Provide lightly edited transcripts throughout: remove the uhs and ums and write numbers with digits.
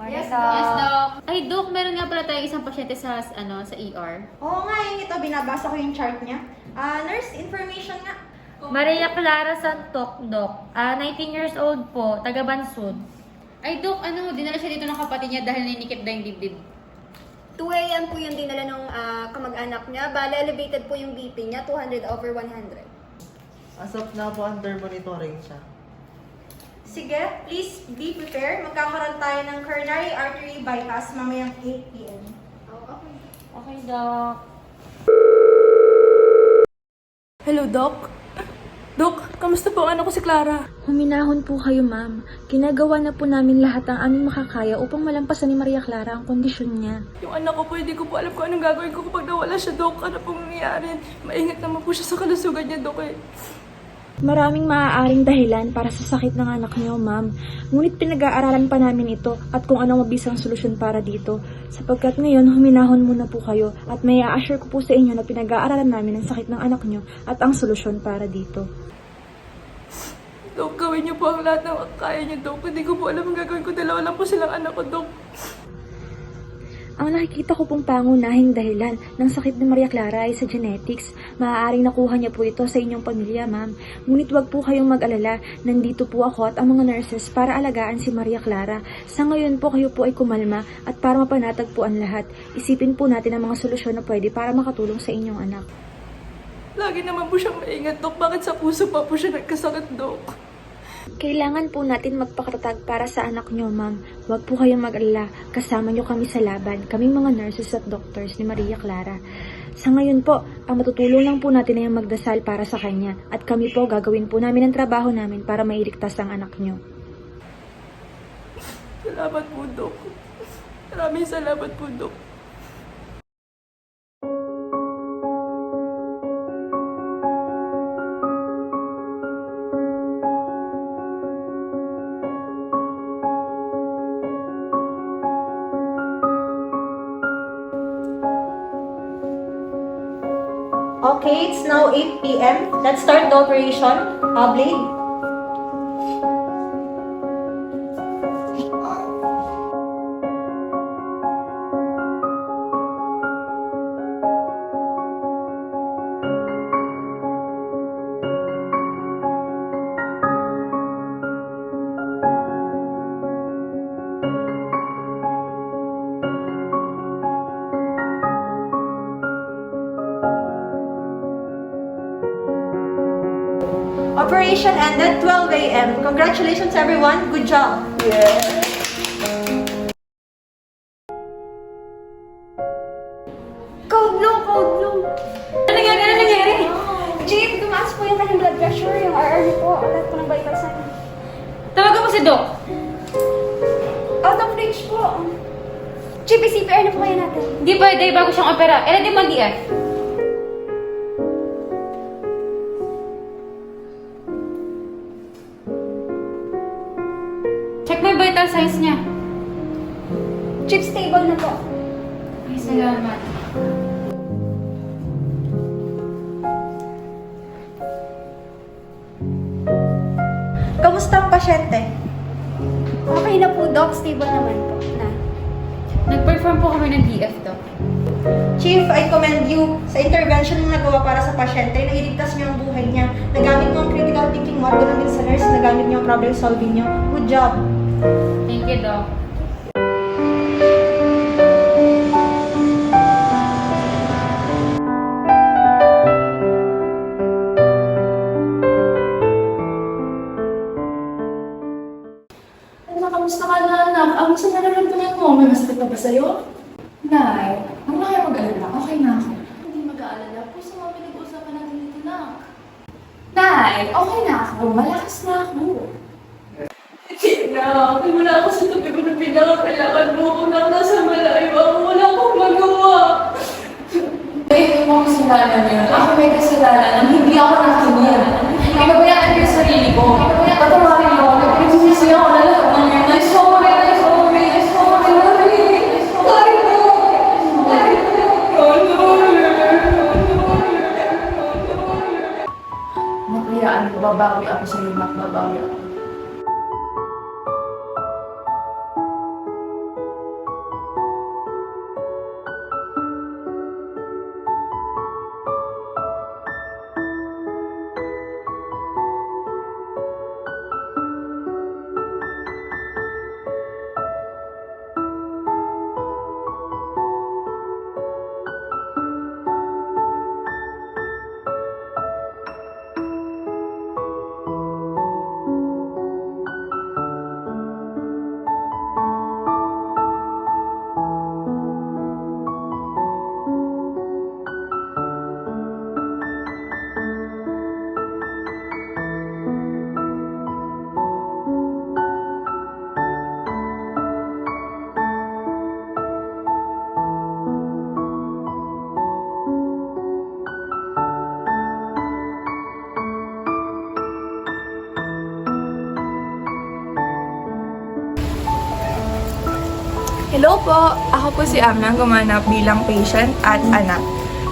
Yes, Doc. yes, Doc. Ay, Doc, meron nga pala tayong isang pasyente sa ER. Oo nga, yung ito, binabasa ko yung chart niya. Nurse, information nga. Maria Clara Santok, Doc. 19 years old po, taga Bansud. Ay, Doc, dinala siya dito ng kapatid niya dahil ninikip na yung dibdib. 2 a.m. po yung dinala ng kamag-anak niya. Bale, elevated po yung BP niya, 200/100. As of now po, under monitoring siya. Sige, please be prepared. Magkakaroon tayo ng coronary artery bypass mamayang 8 p.m. Okay. Okay, Doc. Hello, Doc? Doc, kamusta po ang anak ko si Clara? Huminahon po kayo, ma'am. Ginagawa na po namin lahat ang aming makakaya upang malampasan ni Maria Clara ang kondisyon niya. Yung anak ko po, hindi ko po alam kung anong gagawin ko kapag nawala siya, Doc. Ano pong nangyayari? Maingat naman po siya sa kalusugan niya, Doc. Maraming maaaring dahilan para sa sakit ng anak niyo, ma'am. Ngunit pinag-aaralan pa namin ito at kung anong mabisang solusyon para dito. Sapagkat ngayon, huminahon muna po kayo at may a-assure ko po sa inyo na pinag-aaralan namin ang sakit ng anak niyo at ang solusyon para dito. Doc, gawin niyo po ang lahat ng kaya niyo, Doc. Hindi ko po alam ang gagawin ko. Dalawa lang po silang anak ko, Doc. Ang nakikita ko pong pangunahing dahilan ng sakit ni Maria Clara ay sa genetics. Maaaring nakuha niya po ito sa inyong pamilya, ma'am. Ngunit wag po kayong mag-alala. Nandito po ako at ang mga nurses para alagaan si Maria Clara. Sa ngayon po kayo po ay kumalma at para mapanatag po ang lahat. Isipin po natin ang mga solusyon na pwede para makatulong sa inyong anak. Lagi naman po siyang maingat, Doc. Bakit sa puso pa po siya nagkasakit, Doc? Kailangan po natin magpakatatag para sa anak niyo, ma'am. Huwag po kayong mag-alala. Kasama niyo kami sa laban. Kaming mga nurses at doctors ni Maria Clara. Sa ngayon po, ang matutulong lang po natin ay ang magdasal para sa kanya. At kami po gagawin po namin ang trabaho namin para mailigtas ang anak niyo. Salamat po, Doc. Maraming salamat po, Doc. Okay, it's now 8 p.m. Let's start the operation. Blade. Operation ended 12 a.m. Congratulations, everyone. Good job. Code blue, code blue. Ano nangyari? Chief, tumaas po yung kanyang blood pressure, yung RR po. Alat po ng vital sign. Tawagan mo si Doc. Out of range po. Chief, CPR na po kaya natin. Hindi pwede, bago siyang opera. Di mo ang DF. Check mo yung vital signs niya. Chief, stable na po. Ay, salamat. Kamusta ang pasyente? Okay na po, Doc. Stable naman po. Nag-perform po kami ng DF, Doc. Chief, I commend you sa intervention mo nagawa para sa pasyente. Nailigtas niyo ang buhay niya. Nagamit mo ang critical thinking mo at ganun din sa nurse. Nagamit niyo ang problem solving niyo. Good job. Thank you, Doc. Kamusta ka na, anak? Ang gusto na naramdaman mo, may masakit na ba sa'yo? Nay, huwag na kayo mag-alala. Okay na ako. Hindi mag-aalala po sa mga pinag-uusapan natin dito, nak. Nay, okay na ako. Malakas na ako. Tina, akin mo na ako sa tabi ko na pinakakailangan mo. Kung nasa malayo ako, wala akong magawa. Hindi mo kasalanan yun. Ako may kasalanan nang hindi ako nakinig. Pinabayaan ko yung sarili ko. Patawarin mo ako. Pinagsisisi ako na lahat ng yun. I'm sorry, I'm sorry, I'm sorry. Sorry po. Makliyaan ko, babawi ako sa iyo, babawi ako. Hello po! Ako po si Amna, gumanap bilang patient at anak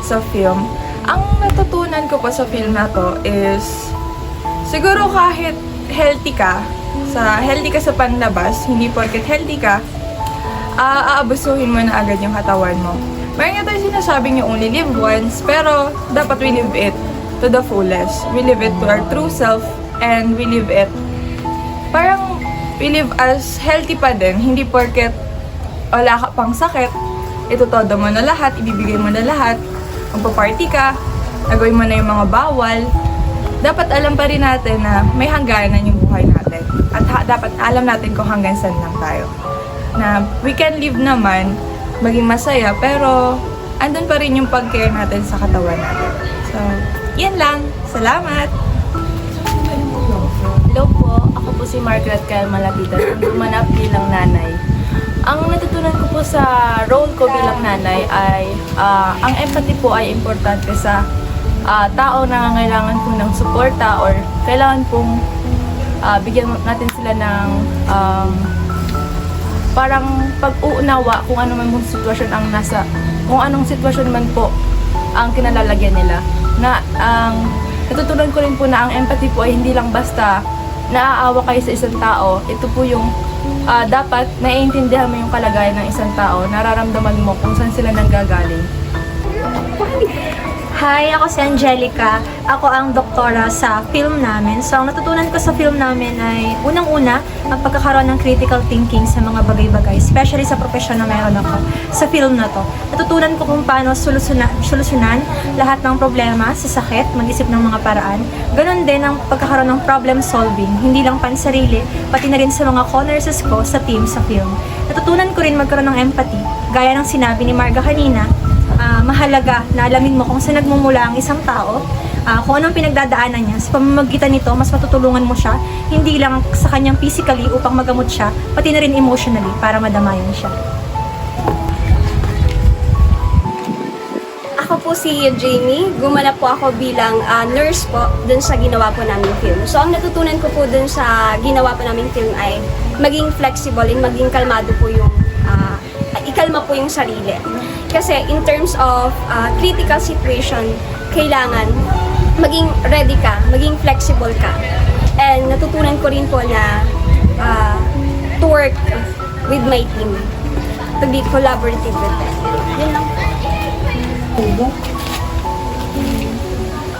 sa film. Ang natutunan ko po sa film na to is, siguro kahit healthy ka sa panlabas, hindi porket healthy ka, aabusuhin mo na agad yung katawan mo. Mayroon nga tayo sinasabing you only live once, pero dapat we live it to the fullest. We live it to our true self, and we live it, parang we live as healthy pa din, hindi porket wala ka pang sakit, itutodo mo na lahat, ibibigay mo na lahat, magpa-party ka, nagawin mo na yung mga bawal. Dapat alam pa rin natin na may hangganan yung buhay natin. At dapat alam natin kung hanggang saan lang tayo. Na we can live naman, maging masaya, pero andun pa rin yung pag-care natin sa katawan natin. So, yan lang. Salamat! Hello po, ako po si Margaret Kyle Malapitan, ang gumanap bilang nanay. Ang natutunan ko po sa role ko bilang nanay ay ang empathy po ay importante sa tao na nangangailangan po ng suporta or kailangan pong bigyan natin sila ng parang pag-uunawa kung ano man pong sitwasyon ang kung anong sitwasyon man po ang kinalalagyan nila. Natutunan ko rin po na ang empathy po ay hindi lang basta naaawa kayo sa isang tao. Ito po yung dapat naiintindihan mo yung kalagayan ng isang tao, nararamdaman mo kung saan sila nanggagaling. Hi, ako si Angelica. Ako ang doktora sa film namin. So, ang natutunan ko sa film namin ay unang-una, ang pagkakaroon ng critical thinking sa mga bagay-bagay, especially sa profesyon na meron ako sa film na to. Natutunan ko kung paano solusyonan lahat ng problema sa sakit, mag-isip ng mga paraan. Ganon din ang pagkakaroon ng problem solving, hindi lang pansarili, pati na rin sa mga co-nurses ko sa team sa film. Natutunan ko rin magkaroon ng empathy, gaya ng sinabi ni Marga kanina. Mahalaga na alamin mo kung saan nagmumula ang isang tao, kung anong pinagdadaanan niya. Sa pamamagitan nito, mas matutulungan mo siya, hindi lang sa kanyang physically upang magamot siya, pati na rin emotionally para madamayan siya. Ako po si Jamie. Gumanap po ako bilang nurse po dun sa ginawa po namin film. So, ang natutunan ko po dun sa ginawa po namin film ay maging flexible and maging kalmado po yung ikalma po yung sarili. Kasi in terms of critical situation, kailangan maging ready ka, maging flexible ka. And natutunan ko rin po na to work with my team, to be collaborative with them. Yun lang.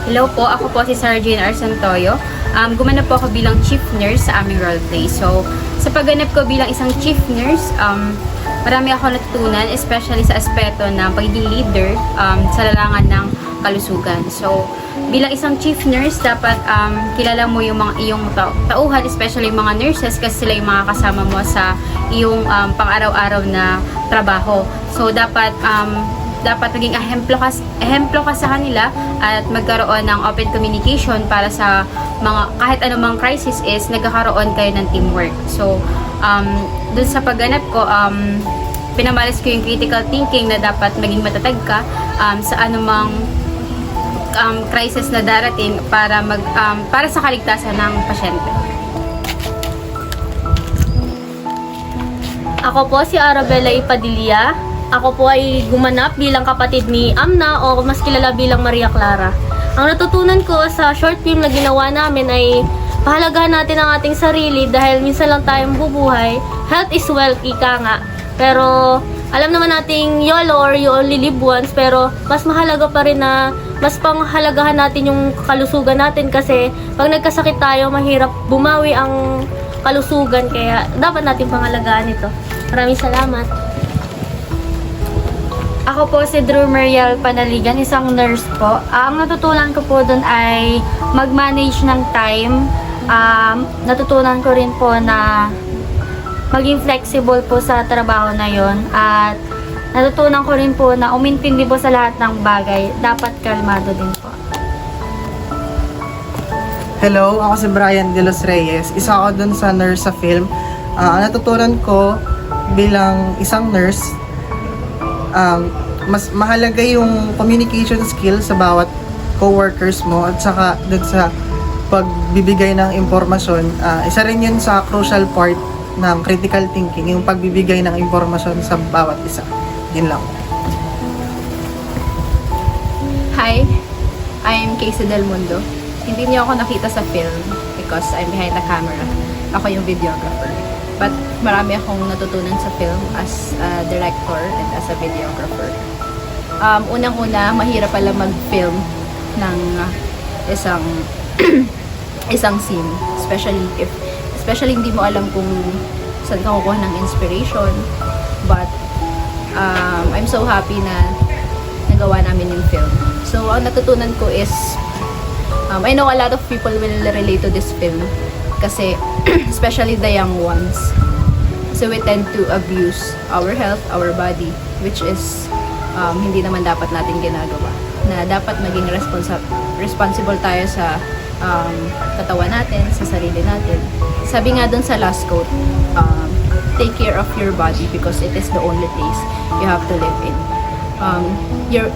Hello po, ako po si Sargine Arsantoyo. Gumanap po ako bilang chief nurse sa aming roleplay. So, sa pagganap ko bilang isang chief nurse, marami ako natutunan, especially sa aspeto ng pagiging leader sa larangan ng kalusugan. So, bilang isang chief nurse, dapat kilala mo yung mga iyong tauhan, especially yung mga nurses, kasi sila yung mga kasama mo sa iyong pang-araw-araw na trabaho. So, dapat maging ehemplo ka sa kanila at magkaroon ng open communication para sa mga kahit anumang crisis is nagkakaroon kayo ng teamwork. So, dun sa pagganap ko, pinamalas ko yung critical thinking na dapat maging matatag ka sa anumang crisis na darating para sa kaligtasan ng pasyente. Ako po si Arabella Ipadilla. Ako po ay gumanap bilang kapatid ni Amna o mas kilala bilang Maria Clara. Ang natutunan ko sa short film na ginawa namin ay pahalagahan natin ang ating sarili dahil minsan lang tayong bubuhay. Health is wealth, ika nga. Pero alam naman nating YOLO or you only live once, pero mas mahalaga pa rin na mas panghalagahan natin yung kalusugan natin kasi pag nagkasakit tayo, mahirap bumawi ang kalusugan, kaya dapat natin pangalagaan ito. Maraming salamat. Ako po si Drew Mariel Panaligan, isang nurse po. Ang natutunan ko po dun ay mag-manage ng time. Natutunan ko rin po na maging flexible po sa trabaho na yon. At natutunan ko rin po na umintindi po sa lahat ng bagay. Dapat kalmado din po. Hello, ako si Brian De Los Reyes. Isa ako dun sa nurse sa film. Ang natutunan ko bilang isang nurse, mas mahalaga yung communication skill sa bawat co-workers mo at saka dun sa pagbibigay ng impormasyon. Isa rin yun sa crucial part ng critical thinking, yung pagbibigay ng impormasyon sa bawat isa. Yun lang. Hi, I'm Casey Del Mundo. Hindi niyo ako nakita sa film because I'm behind the camera. Ako yung videographer. But marami akong natutunan sa film as a director and as a videographer. Unang-una, mahirap pala mag-film ng isang isang scene, especially hindi mo alam kung saan ka kukuha ng inspiration. But I'm so happy na nagawa namin yung film. So, ang natutunan ko is I know a lot of people will relate to this film kasi especially the young ones. So, we tend to abuse our health, our body, which is hindi naman dapat natin ginagawa. Na dapat maging responsible tayo sa katawan natin, sa sarili natin. Sabi nga dun sa last quote, take care of your body because it is the only place you have to live in.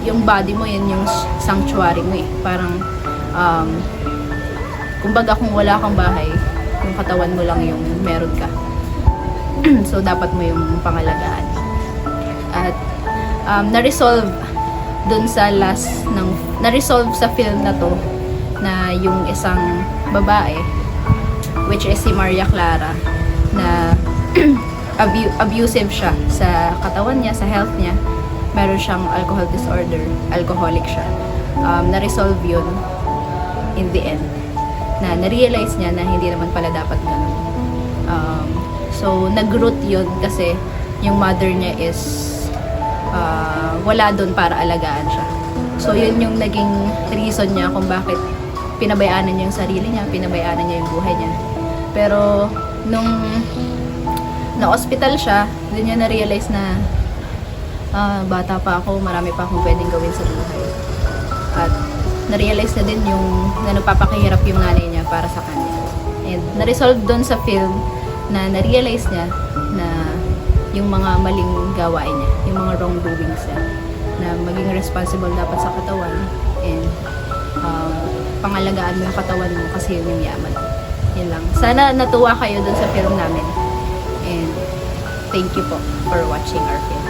Yung body mo, yun yung sanctuary mo eh. Parang, kumbaga kung wala kang bahay, yung katawan mo lang yung meron ka. So, dapat mo yung pangalagaan. At, na-resolve dun sa na-resolve sa film na to, na yung isang babae, which is si Maria Clara, na abusive siya sa katawan niya, sa health niya. Meron siyang alcohol disorder, alcoholic siya. Na-resolve yun in the end. Na na-realize niya na hindi naman pala dapat ganun. So, nag-root yun kasi yung mother niya is wala doon para alagaan siya. So, yun yung naging reason niya kung bakit pinabayaanan niya yung sarili niya, pinabayaanan niya yung buhay niya. Pero, nung na-hospital siya, doon niya na-realize na bata pa ako, marami pa akong pwedeng gawin sa buhay. At na-realize na din yung na napapakahirap yung nanay niya para sa kanya. And na-resolve doon sa film na na-realize niya na yung mga maling gawain niya, yung mga wrongdoings niya, na maging responsible dapat sa katawan and pangalagaan mo yung katawan mo kasi yun yung yaman. Yun lang. Sana natuwa kayo dun sa film namin. And thank you po for watching our film.